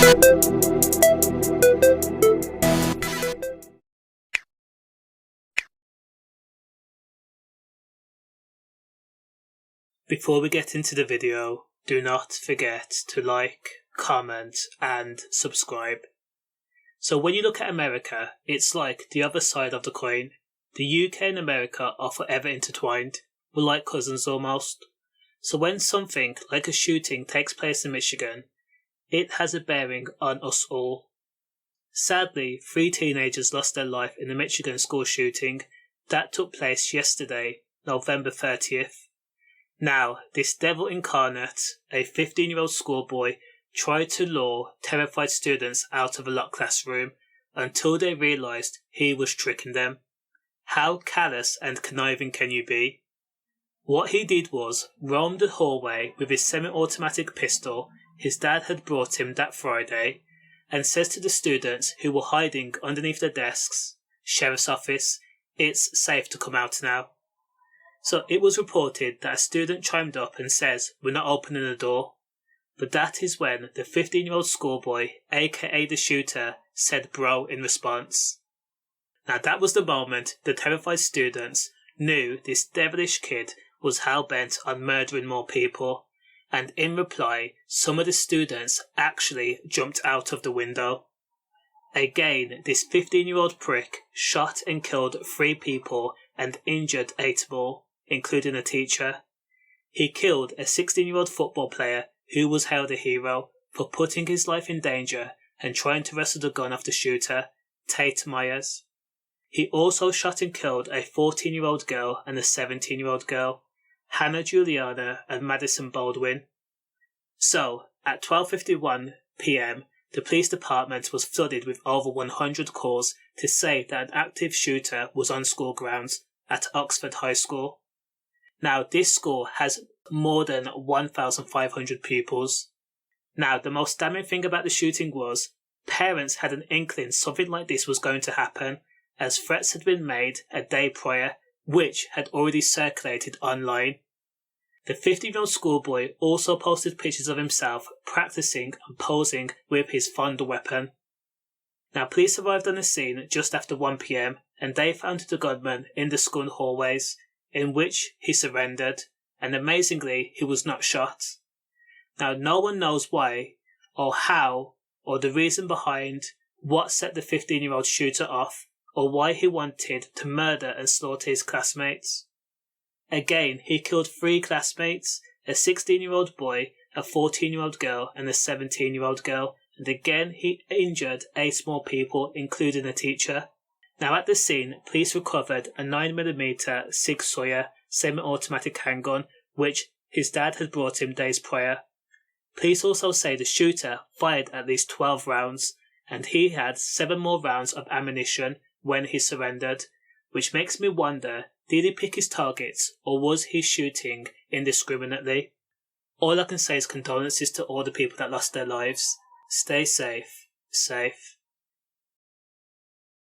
Before we get into the video, do not forget to like, comment and subscribe. So when you look at America, it's like the other side of the coin. The UK and America are forever intertwined. We're like cousins almost. So when something like a shooting takes place in Michigan, it has a bearing on us all. Sadly, 3 teenagers lost their life in the Michigan school shooting that took place yesterday, November 30th. Now, this devil incarnate, a 15-year-old schoolboy, tried to lure terrified students out of a locked classroom until they realised he was tricking them. How callous and conniving can you be? What he did was roam the hallway with his semi-automatic pistol his dad had brought him that Friday, and says to the students who were hiding underneath their desks, "Sheriff's office, it's safe to come out now." So it was reported that a student chimed up and says, "We're not opening the door." But that is when the 15-year-old schoolboy, aka the shooter, said "bro" in response. Now that was the moment the terrified students knew this devilish kid was hell-bent on murdering more people, and in reply, some of the students actually jumped out of the window. Again, this 15-year-old prick shot and killed 3 people and injured 8 more, including a teacher. He killed a 16-year-old football player who was hailed a hero for putting his life in danger and trying to wrestle the gun off the shooter, Tate Myre. He also shot and killed a 14-year-old girl and a 17-year-old girl, Hana Juliana and Madisyn Baldwin. So, at 12:51 p.m, the police department was flooded with over 100 calls to say that an active shooter was on school grounds at Oxford High School. Now, this school has more than 1,500 pupils. Now, the most damning thing about the shooting was parents had an inkling something like this was going to happen, as threats had been made a day prior, which had already circulated online. The 15-year-old schoolboy also posted pictures of himself practicing and posing with his fond weapon. Now, police arrived on the scene just after 1 p.m, and they found the gunman in the school hallways, in which he surrendered, and amazingly, he was not shot. Now, no one knows why, or how, or the reason behind what set the 15-year-old shooter off, or why he wanted to murder and slaughter his classmates. Again, he killed 3 classmates, a 16-year-old boy, a 14-year-old girl, and a 17-year-old girl, and again he injured 8 more people, including a teacher. Now at the scene, police recovered a 9mm Sig Sauer semi-automatic handgun, which his dad had brought him days prior. Police also say the shooter fired at least 12 rounds, and he had 7 more rounds of ammunition when he surrendered, which makes me wonder, did he pick his targets, or was he shooting indiscriminately? All I can say is condolences to all the people that lost their lives. Stay safe.